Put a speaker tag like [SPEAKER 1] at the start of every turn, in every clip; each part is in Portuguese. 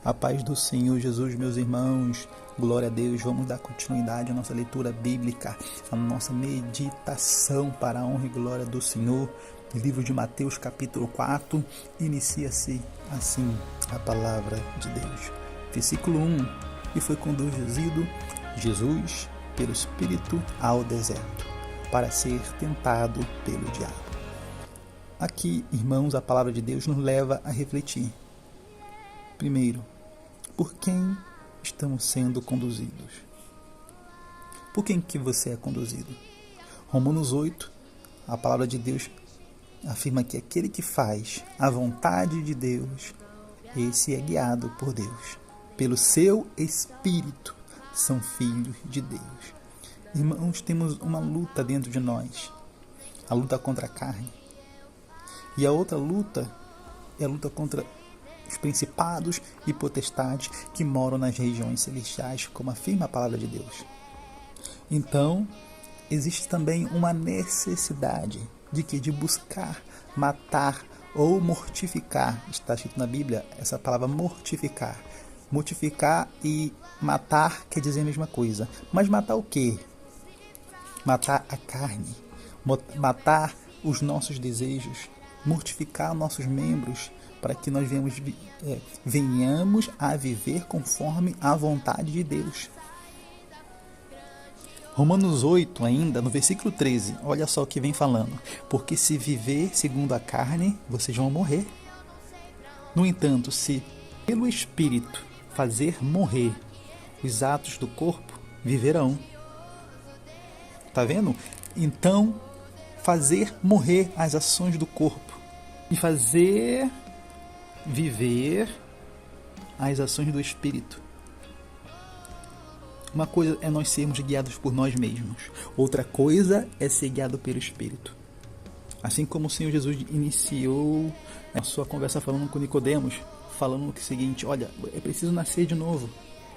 [SPEAKER 1] A paz do Senhor Jesus, meus irmãos, glória a Deus. Vamos dar continuidade à nossa leitura bíblica, à nossa meditação para a honra e glória do Senhor. Livro de Mateus, capítulo 4, inicia-se assim a palavra de Deus. Versículo 1: E foi conduzido Jesus pelo Espírito ao deserto, para ser tentado pelo diabo. Aqui, irmãos, a palavra de Deus nos leva a refletir. Primeiro, por quem estamos sendo conduzidos? Por quem que você é conduzido? Romanos 8, a palavra de Deus afirma que aquele que faz a vontade de Deus, esse é guiado por Deus. Pelo seu Espírito, são filhos de Deus. Irmãos, temos uma luta dentro de nós. A luta contra a carne. E a outra luta é a luta contra os principados e potestades que moram nas regiões celestiais, como afirma a palavra de Deus. Então, existe também uma necessidade de buscar, matar ou mortificar. Está escrito na Bíblia essa palavra mortificar. Mortificar e matar quer dizer a mesma coisa. Mas matar o quê? Matar a carne, matar os nossos desejos, mortificar nossos membros, para que nós venhamos a viver conforme a vontade de Deus. Romanos 8, ainda, no versículo 13, olha só o que vem falando. Porque se viver segundo a carne, vocês vão morrer. No entanto, se pelo Espírito fazer morrer os atos do corpo, viverão. Tá vendo? Então, fazer morrer as ações do corpo e fazer viver as ações do Espírito. Uma coisa é nós sermos guiados por nós mesmos. Outra coisa é ser guiado pelo Espírito. Assim como o Senhor Jesus iniciou a sua conversa falando com Nicodemos, falando o seguinte: olha, é preciso nascer de novo.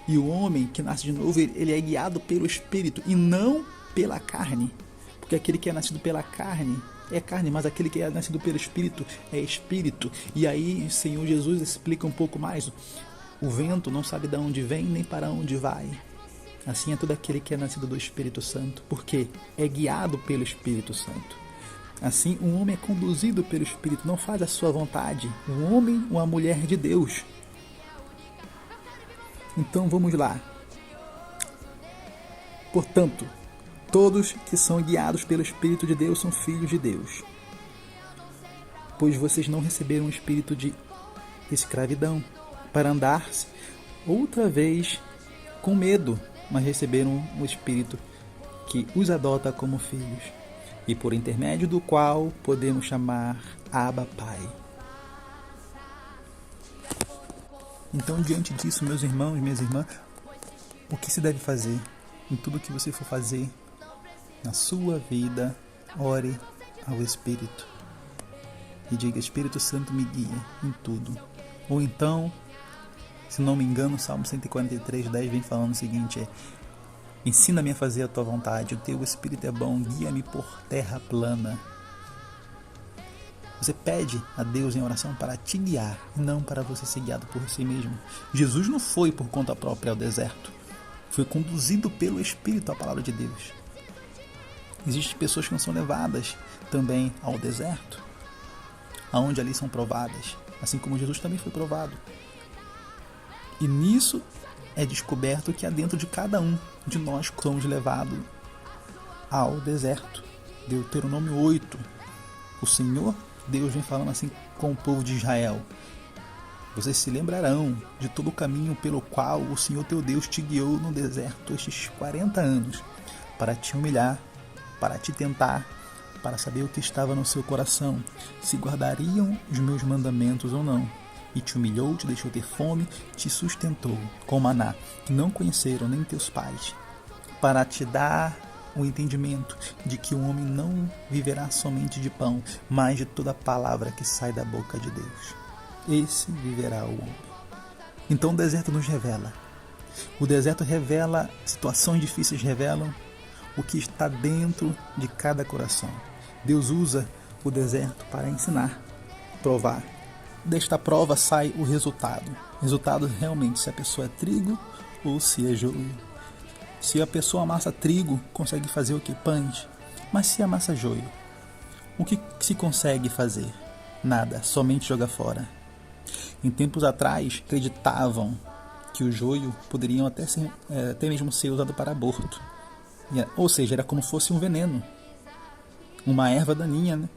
[SPEAKER 1] E o homem que nasce de novo, ele é guiado pelo Espírito e não pela carne. Porque aquele que é nascido pela carne é carne, mas aquele que é nascido pelo Espírito é Espírito. E aí o Senhor Jesus explica um pouco mais. O vento não sabe de onde vem nem para onde vai. Assim é todo aquele que é nascido do Espírito Santo, porque é guiado pelo Espírito Santo. Assim, um homem é conduzido pelo Espírito, não faz a sua vontade. Um homem ou uma mulher de Deus. Então vamos lá. Portanto, todos que são guiados pelo Espírito de Deus são filhos de Deus. Pois vocês não receberam um espírito de escravidão para andar-se outra vez com medo, mas receberam um espírito que os adota como filhos, e por intermédio do qual podemos chamar Abba Pai. Então, diante disso, meus irmãos, minhas irmãs, o que se deve fazer? Em tudo que você for fazer na sua vida, ore ao Espírito e diga: Espírito Santo, me guia em tudo. Ou então, se não me engano, o Salmo 143:10 vem falando o seguinte: ensina-me a fazer a tua vontade, o teu Espírito é bom, guia-me por terra plana. Você pede a Deus em oração para te guiar, não para você ser guiado por si mesmo. Jesus não foi por conta própria ao deserto, foi conduzido pelo Espírito, a palavra de Deus. Existem pessoas que não são levadas também ao deserto, aonde ali são provadas, assim como Jesus também foi provado. E nisso é descoberto que há dentro de cada um de nós que somos levados ao deserto. Deuteronômio 8. O Senhor Deus vem falando assim com o povo de Israel: vocês se lembrarão de todo o caminho pelo qual o Senhor teu Deus te guiou no deserto estes 40 anos, para te humilhar, para te tentar, para saber o que estava no seu coração, se guardariam os meus mandamentos ou não. E te humilhou, te deixou ter fome, te sustentou com maná, que não conheceram nem teus pais, para te dar o entendimento de que o homem não viverá somente de pão, mas de toda palavra que sai da boca de Deus. Esse viverá o homem. Então o deserto nos revela. O deserto revela, situações difíceis revelam o que está dentro de cada coração. Deus usa o deserto para ensinar, provar desta prova sai o resultado. Resultado realmente se a pessoa é trigo ou se é joio. Se a pessoa amassa trigo, consegue fazer o que? Pães. Mas se amassa joio, o que se consegue fazer? Nada, somente jogar fora. Em tempos atrás, acreditavam que o joio poderiam até mesmo ser usado para aborto. Ou seja, era como se fosse um veneno, uma erva daninha, né?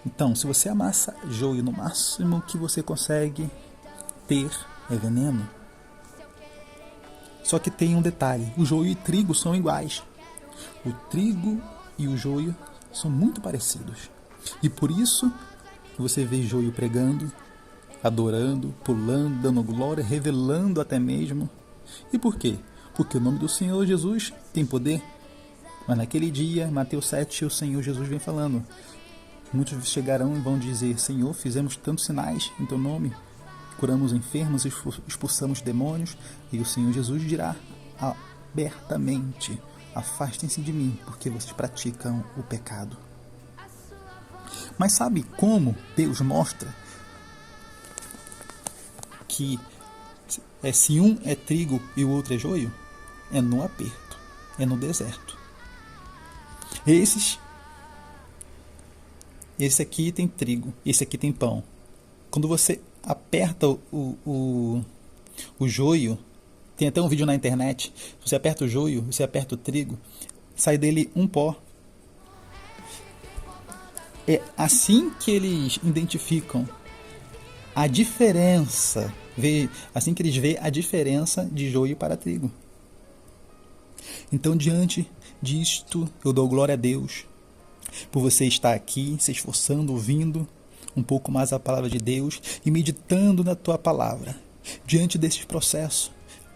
[SPEAKER 1] Então, se você amassa joio, no máximo que você consegue ter é veneno. Só que tem um detalhe, o joio e trigo são iguais. O trigo e o joio são muito parecidos. E por isso você vê joio pregando, adorando, pulando, dando glória, revelando até mesmo. E por quê? Porque o nome do Senhor Jesus tem poder. Mas naquele dia, Mateus 7, o Senhor Jesus vem falando. Muitos chegarão e vão dizer: Senhor, fizemos tantos sinais em teu nome, curamos enfermos, expulsamos demônios. E o Senhor Jesus dirá abertamente: afastem-se de mim, porque vocês praticam o pecado. Mas sabe como Deus mostra que se um é trigo e o outro é joio? É no aperto, é no deserto. Esse aqui tem trigo, esse aqui tem pão. Quando você aperta o joio, tem até um vídeo na internet, você aperta o joio, você aperta o trigo, sai dele um pó. É assim que eles identificam a diferença, assim que eles veem a diferença de joio para trigo. Então, diante disto, eu dou glória a Deus por você estar aqui, se esforçando, ouvindo um pouco mais a palavra de Deus e meditando na tua palavra. Diante desse processo,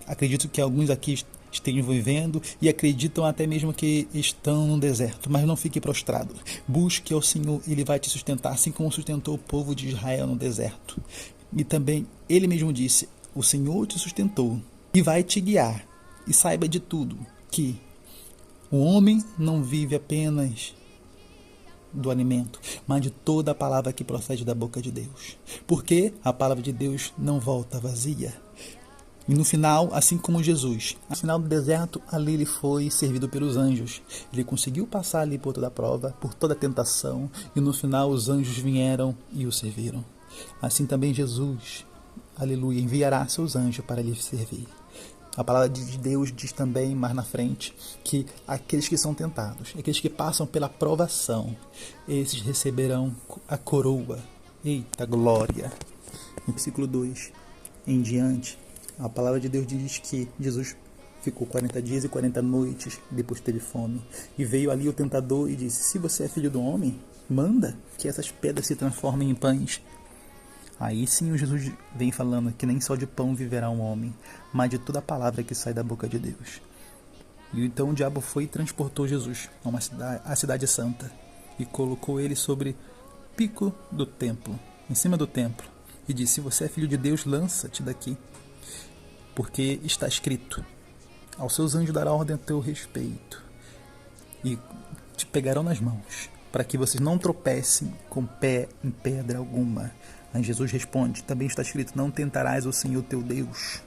[SPEAKER 1] acredito que alguns aqui estejam vivendo e acreditam até mesmo que estão no deserto, mas não fique prostrado. Busque ao Senhor, Ele vai te sustentar, assim como sustentou o povo de Israel no deserto. E também, Ele mesmo disse, o Senhor te sustentou e vai te guiar. E saiba de tudo, que o homem não vive apenas do alimento, mas de toda a palavra que procede da boca de Deus. Porque a palavra de Deus não volta vazia. E no final, assim como Jesus, no final do deserto, ali ele foi servido pelos anjos. Ele conseguiu passar ali por toda a prova, por toda a tentação, e no final os anjos vieram e o serviram. Assim também Jesus, aleluia, enviará seus anjos para lhe servir. A palavra de Deus diz também, mais na frente, que aqueles que são tentados, aqueles que passam pela provação, esses receberão a coroa. Eita glória! No versículo 2 em diante, a palavra de Deus diz que Jesus ficou 40 dias e 40 noites, depois teve fome. E veio ali o tentador e disse: se você é filho do homem, manda que essas pedras se transformem em pães. Aí sim o Jesus vem falando que nem só de pão viverá um homem, mas de toda a palavra que sai da boca de Deus. E então o diabo foi e transportou Jesus a cidade santa e colocou ele sobre o pico do templo, em cima do templo, e disse: se você é filho de Deus, lança-te daqui, porque está escrito: aos seus anjos dará ordem a teu respeito, e te pegarão nas mãos, para que vocês não tropecem com o pé em pedra alguma. Mas Jesus responde: também está escrito: não tentarás o Senhor teu Deus.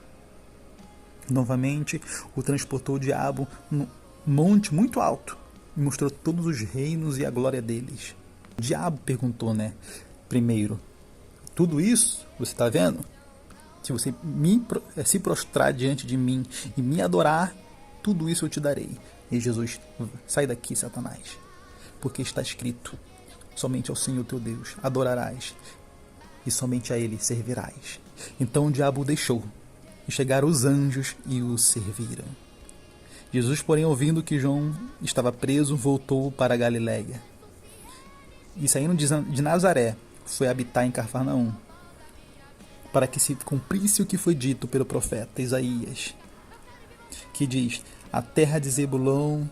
[SPEAKER 1] Novamente o transportou o diabo num monte muito alto e mostrou todos os reinos e a glória deles. O diabo perguntou, primeiro: tudo isso você está vendo? Se você se prostrar diante de mim e me adorar, tudo isso eu te darei. E Jesus: sai daqui, Satanás, porque está escrito: somente ao Senhor teu Deus adorarás e somente a ele servirás. Então o diabo o deixou, e chegaram os anjos e o serviram. Jesus, porém, ouvindo que João estava preso, voltou para a Galiléia. E saindo de Nazaré, foi habitar em Cafarnaum, para que se cumprisse o que foi dito pelo profeta Isaías, que diz: a terra de Zebulon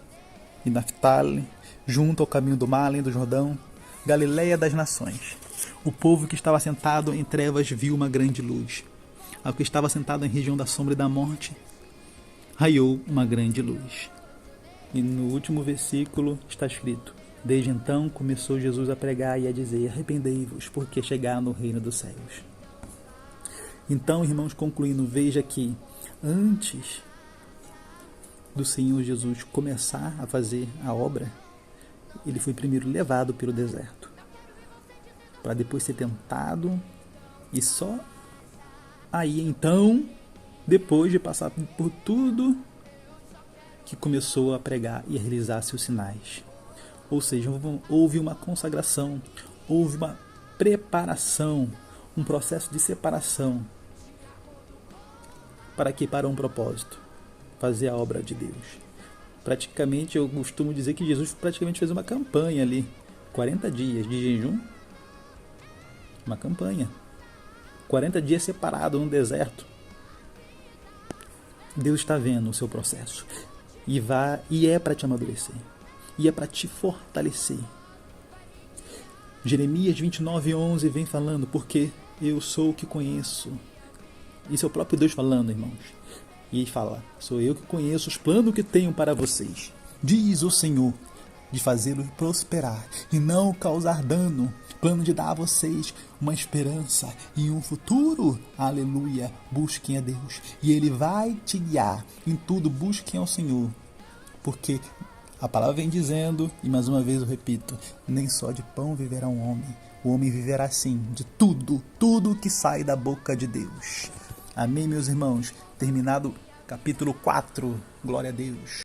[SPEAKER 1] e Naftali, junto ao caminho do mar, além do Jordão, Galiléia das nações. O povo que estava sentado em trevas viu uma grande luz. Ao que estava sentado em região da sombra e da morte, raiou uma grande luz. E no último versículo está escrito: Desde então começou Jesus a pregar e a dizer: arrependei-vos, porque chegaram no reino dos céus. Então, irmãos, concluindo, veja que antes do Senhor Jesus começar a fazer a obra, ele foi primeiro levado pelo deserto, para depois ser tentado, e só aí então, depois de passar por tudo, que começou a pregar e a realizar seus sinais. Ou seja, houve uma consagração, houve uma preparação, um processo de separação. Para quê? Para um propósito: fazer a obra de Deus. Praticamente, eu costumo dizer que Jesus praticamente fez uma campanha ali, 40 dias de jejum, uma campanha, 40 dias separado no deserto. Deus está vendo o seu processo e é para te amadurecer, e é para te fortalecer. Jeremias 29:11 vem falando: porque eu sou o que conheço. Isso é o próprio Deus falando, irmãos. E ele fala: sou eu que conheço os planos que tenho para vocês, diz o Senhor, de fazê-los prosperar e não causar dano, plano de dar a vocês uma esperança e um futuro. Aleluia. Busquem a Deus e Ele vai te guiar em tudo. Busquem ao Senhor, porque a palavra vem dizendo, e mais uma vez eu repito: nem só de pão viverá um homem, o homem viverá sim de tudo que sai da boca de Deus. Amém, meus irmãos? Terminado capítulo 4. Glória a Deus.